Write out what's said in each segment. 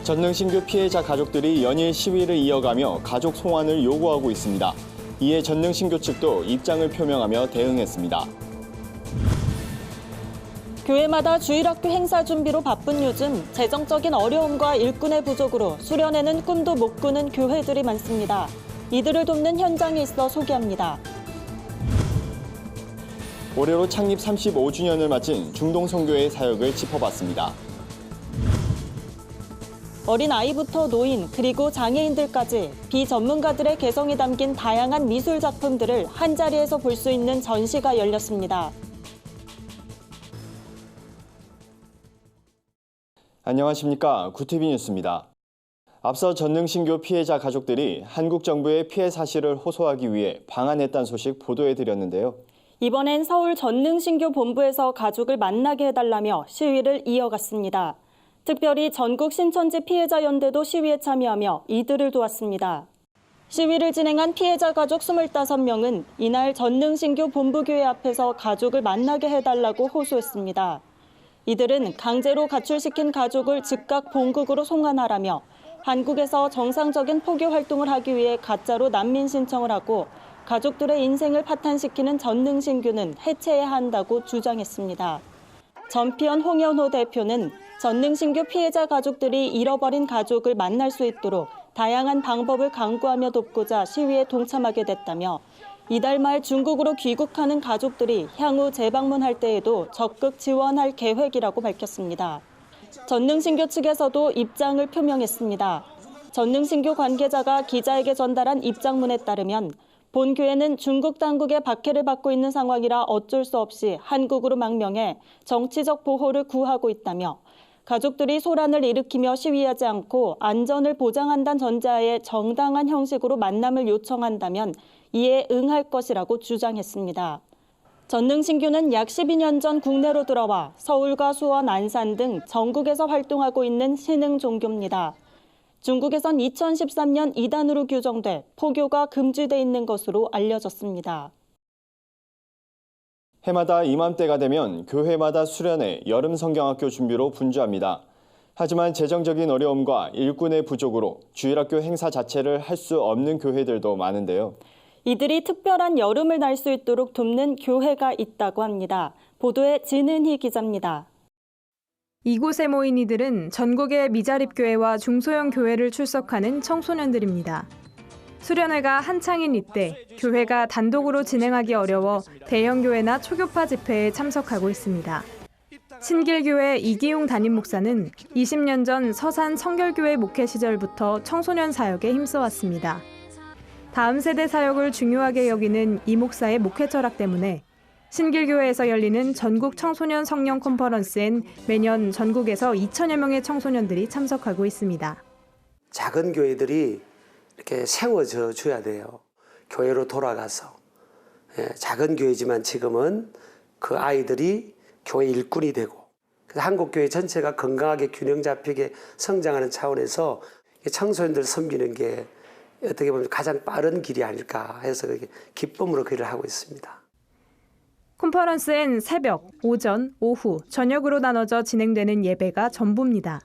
전능신규 피해자 가족들이 연일 시위를 이어가며 가족 송환을 요구하고 있습니다. 이에 전능신규 측도 입장을 표명하며 대응했습니다. 교회마다 주일학교 행사 준비로 바쁜 요즘 재정적인 어려움과 일꾼의 부족으로 수련회는 꿈도 못 꾸는 교회들이 많습니다. 이들을 돕는 현장에 있어 소개합니다. 올해로 창립 35주년을 맞은 중동선교회 사역을 짚어봤습니다. 어린아이부터 노인 그리고 장애인들까지 비전문가들의 개성이 담긴 다양한 미술 작품들을 한자리에서 볼 수 있는 전시가 열렸습니다. 안녕하십니까. 구티비 뉴스입니다. 앞서 전능신교 피해자 가족들이 한국 정부의 피해 사실을 호소하기 위해 방한했다는 소식 보도해드렸는데요. 이번엔 서울 전능신교 본부에서 가족을 만나게 해달라며 시위를 이어갔습니다. 특별히 전국 신천지 피해자 연대도 시위에 참여하며 이들을 도왔습니다. 시위를 진행한 피해자 가족 25명은 이날 전능신교 본부교회 앞에서 가족을 만나게 해달라고 호소했습니다. 이들은 강제로 가출시킨 가족을 즉각 본국으로 송환하라며 한국에서 정상적인 포교 활동을 하기 위해 가짜로 난민 신청을 하고 가족들의 인생을 파탄시키는 전능신교는 해체해야 한다고 주장했습니다. 전피연 홍연호 대표는 전능신교 피해자 가족들이 잃어버린 가족을 만날 수 있도록 다양한 방법을 강구하며 돕고자 시위에 동참하게 됐다며 이달 말 중국으로 귀국하는 가족들이 향후 재방문할 때에도 적극 지원할 계획이라고 밝혔습니다. 전능신교 측에서도 입장을 표명했습니다. 전능신교 관계자가 기자에게 전달한 입장문에 따르면 본 교회는 중국 당국의 박해를 받고 있는 상황이라 어쩔 수 없이 한국으로 망명해 정치적 보호를 구하고 있다며 가족들이 소란을 일으키며 시위하지 않고 안전을 보장한다는 전제하에 정당한 형식으로 만남을 요청한다면 이에 응할 것이라고 주장했습니다. 전능신교는 약 12년 전 국내로 들어와 서울과 수원, 안산 등 전국에서 활동하고 있는 신흥 종교입니다. 중국에선 2013년 이단으로 규정돼 포교가 금지돼 있는 것으로 알려졌습니다. 해마다 이맘때가 되면 교회마다 수련회, 여름 성경학교 준비로 분주합니다. 하지만 재정적인 어려움과 일꾼의 부족으로 주일학교 행사 자체를 할 수 없는 교회들도 많은데요. 이들이 특별한 여름을 날 수 있도록 돕는 교회가 있다고 합니다. 보도에 진은희 기자입니다. 이곳에 모인 이들은 전국의 미자립교회와 중소형 교회를 출석하는 청소년들입니다. 수련회가 한창인 이때 교회가 단독으로 진행하기 어려워 대형교회나 초교파 집회에 참석하고 있습니다. 신길교회 이기용 담임 목사는 20년 전 서산 성결교회 목회 시절부터 청소년 사역에 힘써왔습니다. 다음 세대 사역을 중요하게 여기는 이 목사의 목회 철학 때문에 신길교회에서 열리는 전국 청소년 성령 컨퍼런스엔 매년 전국에서 2천여 명의 청소년들이 참석하고 있습니다. 작은 교회들이 이렇게 세워져 줘야 돼요. 교회로 돌아가서. 작은 교회지만 지금은 그 아이들이 교회 일꾼이 되고 한국교회 전체가 건강하게 균형 잡히게 성장하는 차원에서 청소년들 섬기는 게 어떻게 보면 가장 빠른 길이 아닐까 해서 기쁨으로 그 일을 하고 있습니다. 컨퍼런스엔 새벽, 오전, 오후, 저녁으로 나눠져 진행되는 예배가 전부입니다.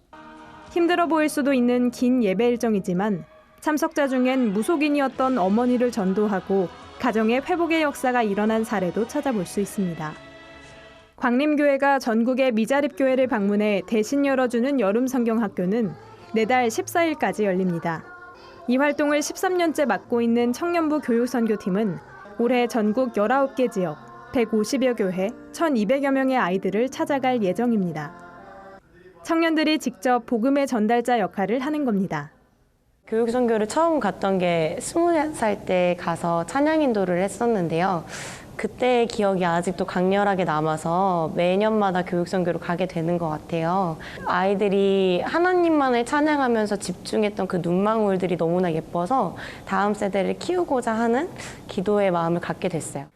힘들어 보일 수도 있는 긴 예배 일정이지만 참석자 중엔 무속인이었던 어머니를 전도하고 가정의 회복의 역사가 일어난 사례도 찾아볼 수 있습니다. 광림교회가 전국의 미자립교회를 방문해 대신 열어주는 여름 성경학교는 내달 14일까지 열립니다. 이 활동을 13년째 맡고 있는 청년부 교육선교팀은 올해 전국 19개 지역, 150여 교회, 1,200여 명의 아이들을 찾아갈 예정입니다. 청년들이 직접 복음의 전달자 역할을 하는 겁니다. 교육선교를 처음 갔던 게 20살 때 가서 찬양 인도를 했었는데요. 그때의 기억이 아직도 강렬하게 남아서 매년마다 교육선교를 가게 되는 것 같아요. 아이들이 하나님만을 찬양하면서 집중했던 그 눈망울들이 너무나 예뻐서 다음 세대를 키우고자 하는 기도의 마음을 갖게 됐어요.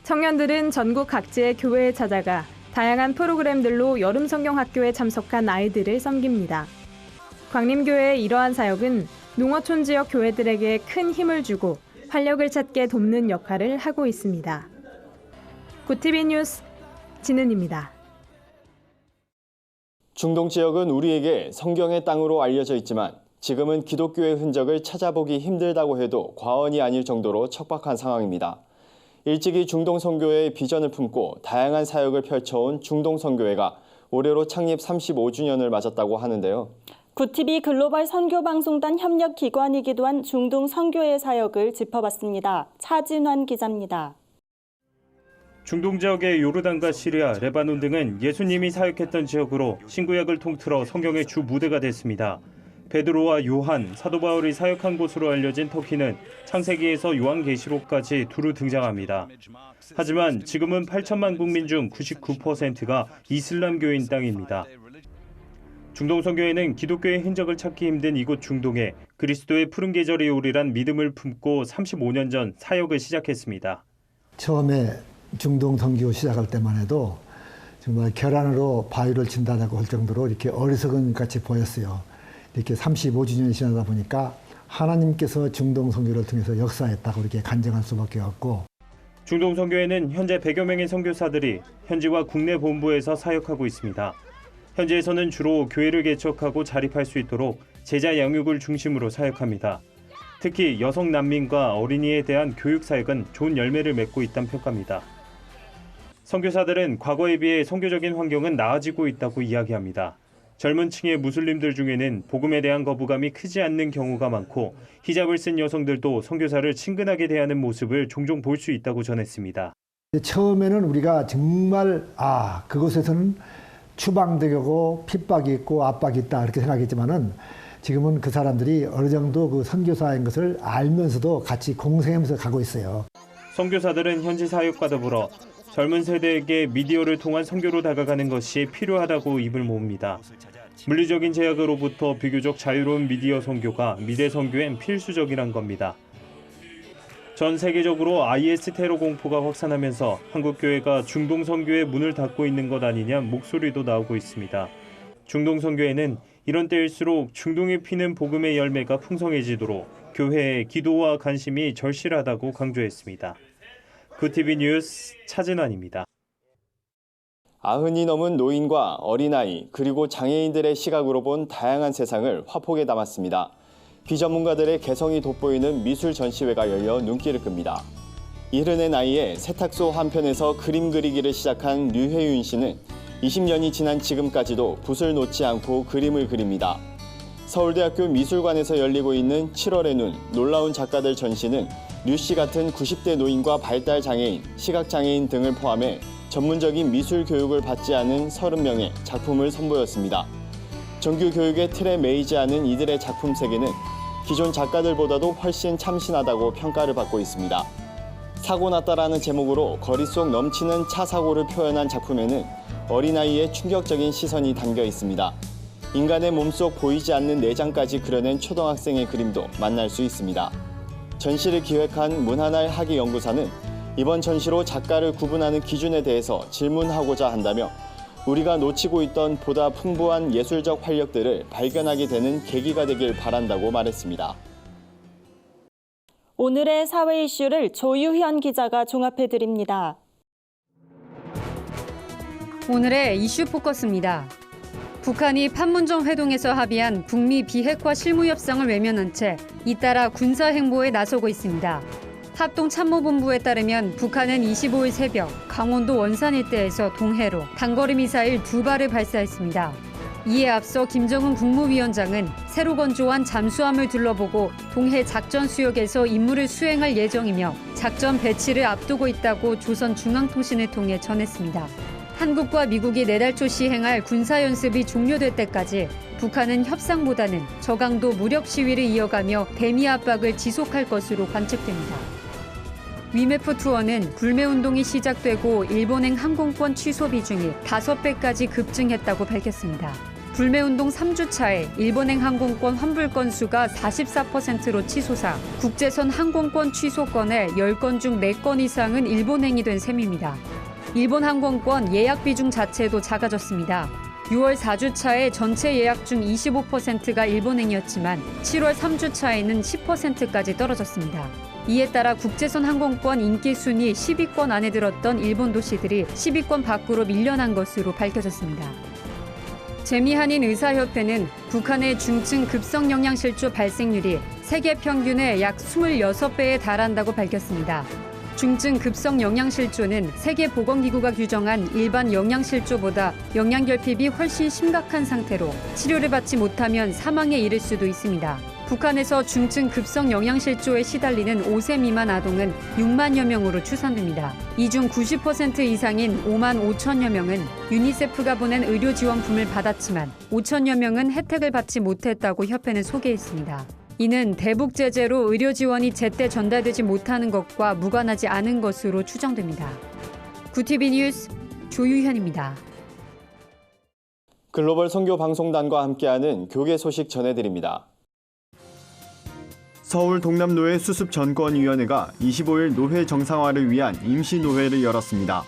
청년들은 전국 각지의 교회에 찾아가 다양한 프로그램들로 여름 성경학교에 참석한 아이들을 섬깁니다. 광림교회의 이러한 사역은 농어촌 지역 교회들에게 큰 힘을 주고 활력을 찾게 돕는 역할을 하고 있습니다. 구티비 뉴스 진은입니다. 중동 지역은 우리에게 성경의 땅으로 알려져 있지만 지금은 기독교의 흔적을 찾아보기 힘들다고 해도 과언이 아닐 정도로 척박한 상황입니다. 일찍이 중동 선교회의 비전을 품고 다양한 사역을 펼쳐온 중동 선교회가 올해로 창립 35주년을 맞았다고 하는데요. 구티비 글로벌 선교방송단 협력기관이기도 한 중동 선교회 사역을 짚어봤습니다. 차진환 기자입니다. 중동 지역의 요르단과 시리아, 레바논 등은 예수님이 사역했던 지역으로 신구약을 통틀어 성경의 주 무대가 됐습니다. 베드로와 요한, 사도 바울이 사역한 곳으로 알려진 터키는 창세기에서 요한계시록까지 두루 등장합니다. 하지만 지금은 8천만 국민 중 99%가 이슬람교인 땅입니다. 중동 선교회는 기독교의 흔적을 찾기 힘든 이곳 중동에 그리스도의 푸른 계절이 오리란 믿음을 품고 35년 전 사역을 시작했습니다. 처음에 중동 선교 시작할 때만 해도 정말 결안으로 바위를 친다고 할 정도로 이렇게 어리석은 같이 보였어요. 이렇게 35주년이 지나다 보니까 하나님께서 중동 선교를 통해서 역사했다고 이렇게 간증할 수밖에 없고. 중동 선교회는 현재 100여 명의 선교사들이 현지와 국내 본부에서 사역하고 있습니다. 현지에서는 주로 교회를 개척하고 자립할 수 있도록 제자 양육을 중심으로 사역합니다. 특히 여성 난민과 어린이에 대한 교육 사역은 좋은 열매를 맺고 있다는 평가입니다. 선교사들은 과거에 비해 선교적인 환경은 나아지고 있다고 이야기합니다. 젊은 층의 무슬림들 중에는 복음에 대한 거부감이 크지 않는 경우가 많고 히잡을 쓴 여성들도 선교사를 친근하게 대하는 모습을 종종 볼 수 있다고 전했습니다. 처음에는 우리가 정말 그곳에서는 추방되고 핍박이 있고 압박이 있다 이렇게 생각했지만은 지금은 그 사람들이 어느 정도 그 선교사인 것을 알면서도 같이 공생하면서 가고 있어요. 선교사들은 현지 사역과 더불어 젊은 세대에게 미디어를 통한 선교로 다가가는 것이 필요하다고 입을 모읍니다. 물리적인 제약으로부터 비교적 자유로운 미디어 선교가 미래 선교엔 필수적이란 겁니다. 전 세계적으로 IS 테러 공포가 확산하면서 한국 교회가 중동 선교의 문을 닫고 있는 것 아니냐 목소리도 나오고 있습니다. 중동 선교회는 이런 때일수록 중동에 피는 복음의 열매가 풍성해지도록 교회의 기도와 관심이 절실하다고 강조했습니다. 구티비 뉴스 차진환입니다. 90이 넘은 노인과 어린아이 그리고 장애인들의 시각으로 본 다양한 세상을 화폭에 담았습니다. 비전문가들의 개성이 돋보이는 미술 전시회가 열려 눈길을 끕니다. 70의 나이에 세탁소 한편에서 그림 그리기를 시작한 류혜윤 씨는 20년이 지난 지금까지도 붓을 놓지 않고 그림을 그립니다. 서울대학교 미술관에서 열리고 있는 7월의 눈, 놀라운 작가들 전시는 류 씨 같은 90대 노인과 발달장애인, 시각장애인 등을 포함해 전문적인 미술 교육을 받지 않은 30명의 작품을 선보였습니다. 정규 교육의 틀에 매이지 않은 이들의 작품 세계는 기존 작가들보다도 훨씬 참신하다고 평가를 받고 있습니다. 사고 났다라는 제목으로 거리 속 넘치는 차 사고를 표현한 작품에는 어린아이의 충격적인 시선이 담겨 있습니다. 인간의 몸속 보이지 않는 내장까지 그려낸 초등학생의 그림도 만날 수 있습니다. 전시를 기획한 문하날 학예연구사는 이번 전시로 작가를 구분하는 기준에 대해서 질문하고자 한다며 우리가 놓치고 있던 보다 풍부한 예술적 활력들을 발견하게 되는 계기가 되길 바란다고 말했습니다. 오늘의 사회 이슈를 조유현 기자가 종합해드립니다. 오늘의 이슈 포커스입니다. 북한이 판문점 회동에서 합의한 북미 비핵화 실무 협상을 외면한 채 잇따라 군사 행보에 나서고 있습니다. 합동참모본부에 따르면 북한은 25일 새벽 강원도 원산 일대에서 동해로 단거리 미사일 2발을 발사했습니다. 이에 앞서 김정은 국무위원장은 새로 건조한 잠수함을 둘러보고 동해 작전 수역에서 임무를 수행할 예정이며 작전 배치를 앞두고 있다고 조선중앙통신을 통해 전했습니다. 한국과 미국이 내달 초 시행할 군사연습이 종료될 때까지 북한은 협상보다는 저강도 무력 시위를 이어가며 대미 압박을 지속할 것으로 관측됩니다. 위메프 투어는 불매운동이 시작되고 일본행 항공권 취소 비중이 5배까지 급증했다고 밝혔습니다. 불매운동 3주차에 일본행 항공권 환불 건수가 44%로 치솟아 국제선 항공권 취소 건의 10건 중 4건 이상은 일본행이 된 셈입니다. 일본 항공권 예약 비중 자체도 작아졌습니다. 6월 4주차에 전체 예약 중 25%가 일본행이었지만 7월 3주차에는 10%까지 떨어졌습니다. 이에 따라 국제선 항공권 인기 순위 10위권 안에 들었던 일본 도시들이 10위권 밖으로 밀려난 것으로 밝혀졌습니다. 재미한인 의사협회는 북한의 중증 급성 영양실조 발생률이 세계 평균의 약 26배에 달한다고 밝혔습니다. 중증 급성 영양실조는 세계보건기구가 규정한 일반 영양실조보다 영양결핍이 훨씬 심각한 상태로 치료를 받지 못하면 사망에 이를 수도 있습니다. 북한에서 중증 급성 영양실조에 시달리는 5세 미만 아동은 6만여 명으로 추산됩니다. 이 중 90% 이상인 5만 5천여 명은 유니세프가 보낸 의료 지원품을 받았지만 5천여 명은 혜택을 받지 못했다고 협회는 소개했습니다. 이는 대북 제재로 의료 지원이 제때 전달되지 못하는 것과 무관하지 않은 것으로 추정됩니다. 구티비 뉴스 조유현입니다. 글로벌 선교 방송단과 함께하는 교계 소식 전해드립니다. 서울 동남노회 수습전권위원회가 25일 노회 정상화를 위한 임시노회를 열었습니다.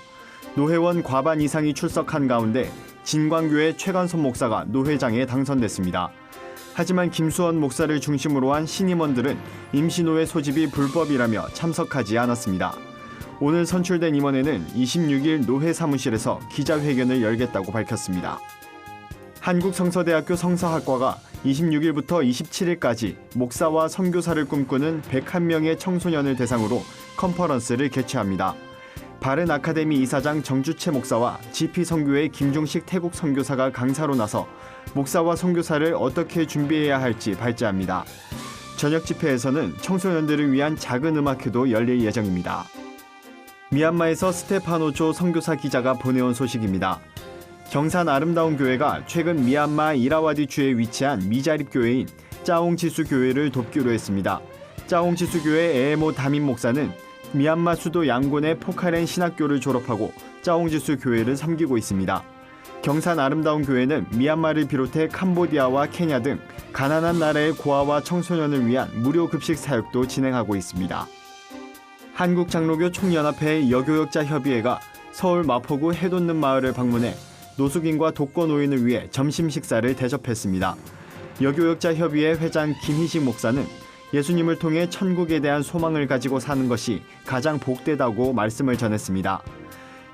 노회원 과반 이상이 출석한 가운데 진광교회 최관선 목사가 노회장에 당선됐습니다. 하지만 김수원 목사를 중심으로 한 신임원들은 임시노회 소집이 불법이라며 참석하지 않았습니다. 오늘 선출된 임원회는 26일 노회 사무실에서 기자회견을 열겠다고 밝혔습니다. 한국성서대학교 성서학과가 26일부터 27일까지 목사와 선교사를 꿈꾸는 101명의 청소년을 대상으로 컨퍼런스를 개최합니다. 바른 아카데미 이사장 정주채 목사와 GP선교회 김종식 태국 선교사가 강사로 나서 목사와 선교사를 어떻게 준비해야 할지 발제합니다. 저녁 집회에서는 청소년들을 위한 작은 음악회도 열릴 예정입니다. 미얀마에서 스테파노조 선교사 기자가 보내온 소식입니다. 경산 아름다운 교회가 최근 미얀마 이라와디주에 위치한 미자립 교회인 짜옹지수 교회를 돕기로 했습니다. 짜옹지수 교회 에에모 담임 목사는 미얀마 수도 양곤의 포카렌 신학교를 졸업하고 짜옹지수 교회를 섬기고 있습니다. 경산 아름다운 교회는 미얀마를 비롯해 캄보디아와 케냐 등 가난한 나라의 고아와 청소년을 위한 무료 급식 사역도 진행하고 있습니다. 한국장로교 총연합회의 여교역자 협의회가 서울 마포구 해돋는 마을을 방문해 노숙인과 독거노인을 위해 점심 식사를 대접했습니다. 여교역자 협의회 회장 김희식 목사는 예수님을 통해 천국에 대한 소망을 가지고 사는 것이 가장 복되다고 말씀을 전했습니다.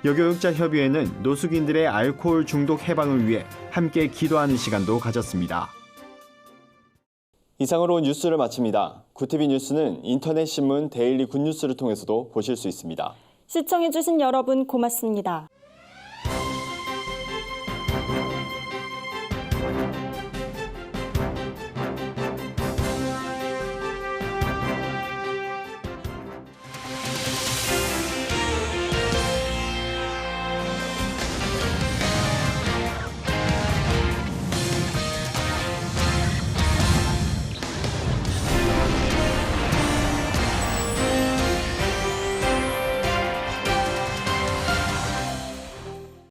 여교역자 협의회는 노숙인들의 알코올 중독 해방을 위해 함께 기도하는 시간도 가졌습니다. 이상으로 뉴스를 마칩니다. 구티비 뉴스는 인터넷 신문 데일리 굿뉴스를 통해서도 보실 수 있습니다. 시청해주신 여러분 고맙습니다.